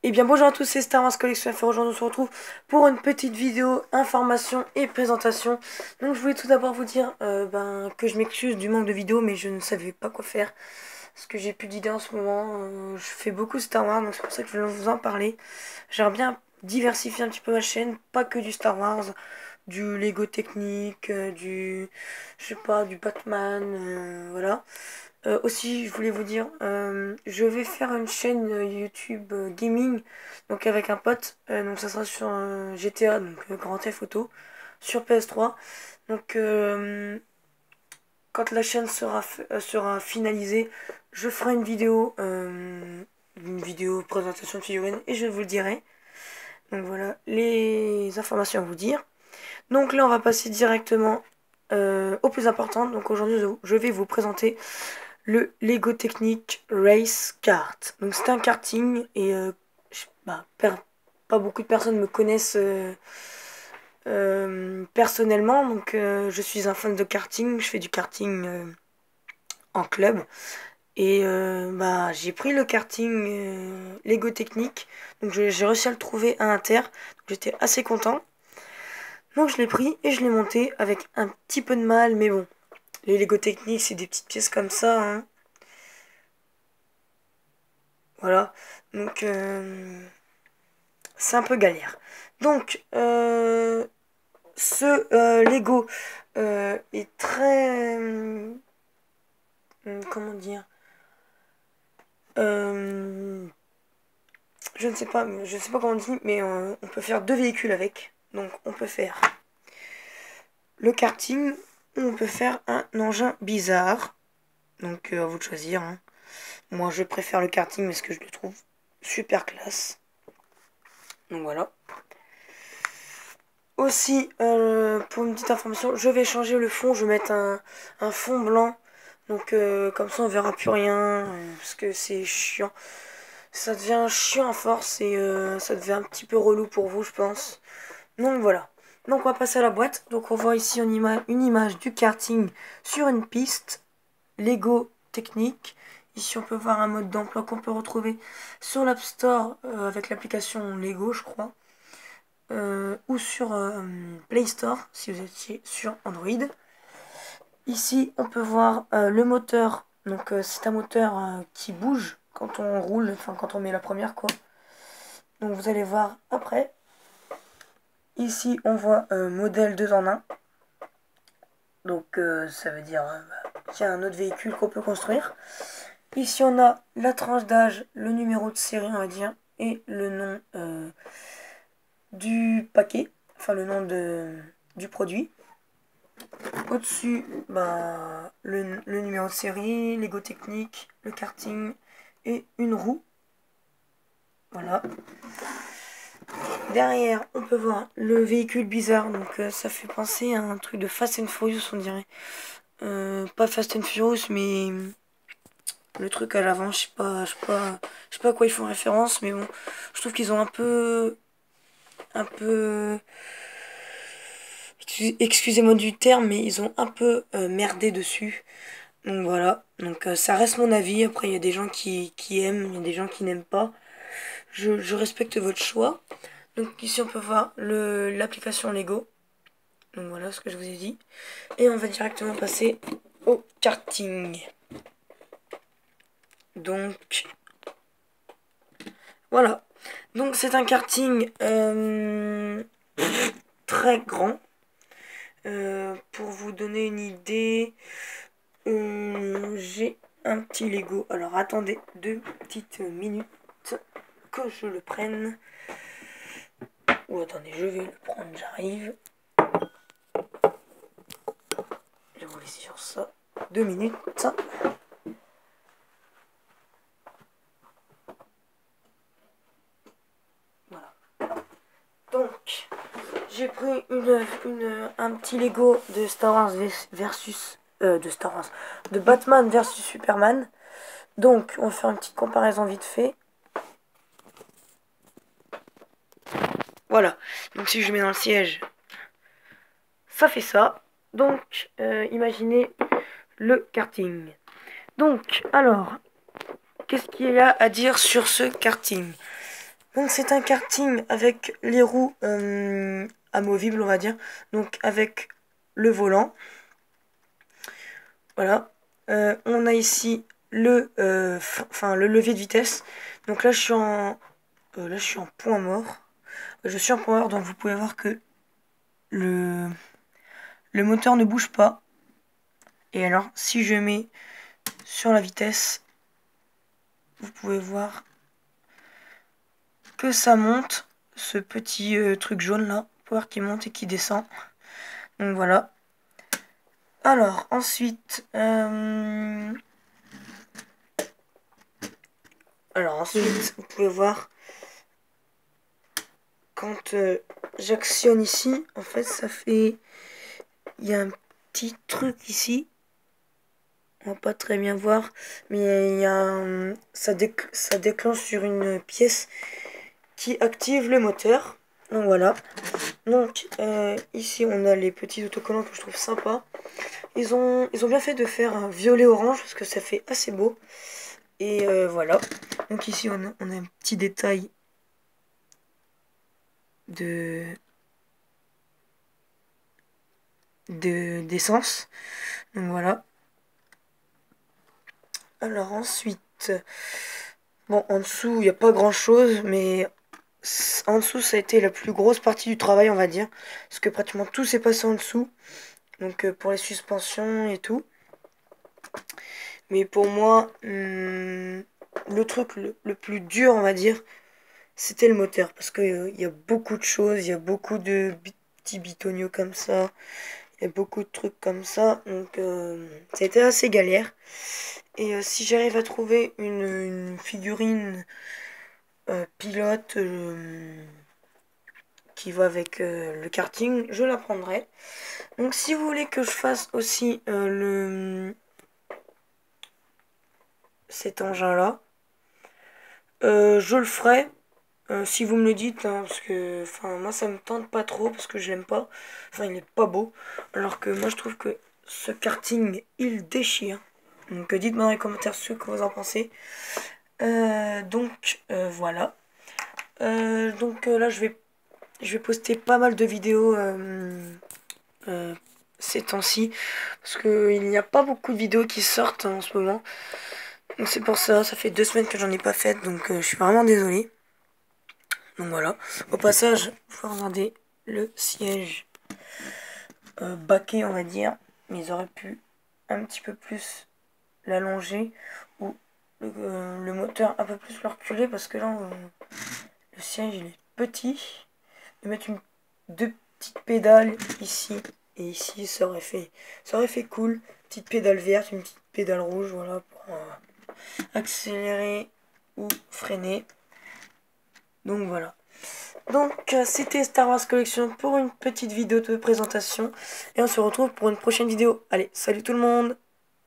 Et bien bonjour à tous, c'est Star Wars Collection FR. Aujourd'hui on se retrouve pour une petite vidéo information et présentation. Donc je voulais tout d'abord vous dire que je m'excuse du manque de vidéos, mais je ne savais pas quoi faire parce que j'ai plus d'idées en ce moment. Je fais beaucoup Star Wars, donc c'est pour ça que je voulais vous en parler. J'aimerais bien diversifier un petit peu ma chaîne, pas que du Star Wars, du Lego technique, je sais pas, du Batman, voilà. Aussi, je voulais vous dire, je vais faire une chaîne YouTube gaming, donc avec un pote. Donc ça sera sur GTA, donc Grand Theft Auto, sur PS3. Donc quand la chaîne sera finalisée, je ferai une vidéo présentation de figurines et je vous le dirai. Donc voilà les informations à vous dire. Donc là, on va passer directement au plus important. Donc aujourd'hui, je vais vous présenter le Lego Technic Race Kart. Donc c'est un karting et pas beaucoup de personnes me connaissent personnellement. Donc je suis un fan de karting, je fais du karting en club. Et j'ai pris le karting Lego Technic. Donc j'ai réussi à le trouver à Inter. Donc j'étais assez content. Donc je l'ai pris et je l'ai monté avec un petit peu de mal, mais bon. Les Lego Technic, c'est des petites pièces comme ça, hein. Voilà, donc c'est un peu galère. Donc ce Lego est très comment dire, je ne sais pas comment on dit, mais on peut faire deux véhicules avec. Donc on peut faire le karting ou on peut faire un engin bizarre. Donc à vous de choisir, hein. Moi je préfère le karting parce que je le trouve super classe. Donc voilà. Aussi, pour une petite information, je vais changer le fond, je vais mettre un fond blanc. Donc comme ça on verra plus rien, parce que c'est chiant. Ça devient chiant à force et ça devient un petit peu relou pour vous, je pense. Donc voilà. Donc on va passer à la boîte. Donc on voit ici une image du karting sur une piste Lego Technique. Ici on peut voir un mode d'emploi qu'on peut retrouver sur l'App Store avec l'application Lego, je crois. Ou sur Play Store si vous étiez sur Android. Ici on peut voir le moteur. Donc c'est un moteur qui bouge quand on roule, enfin quand on met la première quoi. Donc vous allez voir après. Ici on voit modèle 2 en 1. Donc ça veut dire qu'il y a un autre véhicule qu'on peut construire. Ici on a la tranche d'âge, le numéro de série on va dire, et le nom du paquet, enfin le nom du produit. Au-dessus, le numéro de série, Lego Technique, le karting et une roue. Voilà. Derrière, on peut voir le véhicule bizarre. Donc ça fait penser à un truc de Fast and Furious, on dirait. Pas Fast and Furious, mais le truc à l'avant, je sais pas à quoi ils font référence, mais bon, je trouve qu'ils ont un peu, excusez-moi du terme, mais ils ont un peu merdé dessus. Donc voilà, donc ça reste mon avis. Après, il y a des gens qui aiment, il y a des gens qui n'aiment pas. Je respecte votre choix. Donc ici, on peut voir l'application Lego. Donc voilà ce que je vous ai dit. Et on va directement passer au karting. Donc voilà. Donc c'est un karting très grand. Pour vous donner une idée, j'ai un petit Lego. Alors attendez 2 petites minutes que je le prenne. Ou attendez, je vais le prendre, j'arrive. Je vais vous laisser sur ça. 2 minutes. Voilà. Donc, j'ai pris un petit Lego de Star Wars versus... de Batman versus Superman. Donc, on va faire une petite comparaison vite fait. Voilà. Donc, si je mets dans le siège, ça fait ça. Donc, imaginez le karting. Donc, alors, qu'est-ce qu'il y a à dire sur ce karting? Donc c'est un karting avec les roues amovibles, on va dire. Donc avec le volant. Voilà. On a ici le levier de vitesse. Donc là je suis en point mort. Je suis en point mort, donc vous pouvez voir que le moteur ne bouge pas. Et alors si je mets sur la vitesse, vous pouvez voir que ça monte, ce petit truc jaune là, pour voir qui monte et qui descend. Donc voilà. Alors ensuite, vous pouvez voir quand j'actionne ici, en fait ça fait, il y a un petit truc ici. On va pas très bien voir, mais il y a ça déclenche sur une pièce qui active le moteur. Donc voilà. Donc ici on a les petits autocollants que je trouve sympas. Ils ont bien fait de faire un violet orange parce que ça fait assez beau. Et voilà. Donc ici on a un petit détail d'essence. Donc voilà. Alors ensuite, bon en dessous il n'y a pas grand chose, mais en dessous ça a été la plus grosse partie du travail on va dire. Parce que pratiquement tout s'est passé en dessous. Donc pour les suspensions et tout. Mais pour moi, le truc le plus dur on va dire, c'était le moteur. Parce que il y a beaucoup de choses, il y a beaucoup de petits bitoniaux comme ça. Il y a beaucoup de trucs comme ça. Donc ça a été assez galère. Et si j'arrive à trouver une figurine pilote qui va avec le karting, je la prendrai. Donc si vous voulez que je fasse aussi cet engin là, je le ferai si vous me le dites, hein, parce que moi ça me tente pas trop parce que je l'aime pas. Enfin il est pas beau, alors que moi je trouve que ce karting il déchire. Donc dites-moi dans les commentaires ce que vous en pensez. Donc voilà. Donc là je vais poster pas mal de vidéos ces temps-ci parce qu'il n'y a pas beaucoup de vidéos qui sortent en ce moment. Donc c'est pour ça, ça fait 2 semaines que j'en ai pas fait, donc je suis vraiment désolée. Donc voilà. Au passage, faut regarder le siège baquet on va dire, mais ils auraient pu un petit peu plus l'allonger ou le moteur un peu plus le reculer parce que là le siège il est petit. De mettre deux petites pédales ici et ici, ça aurait fait cool. Petite pédale verte, une petite pédale rouge, voilà, pour accélérer ou freiner. Donc voilà. Donc c'était Star Wars Collection pour une petite vidéo de présentation. Et on se retrouve pour une prochaine vidéo. Allez, salut tout le monde!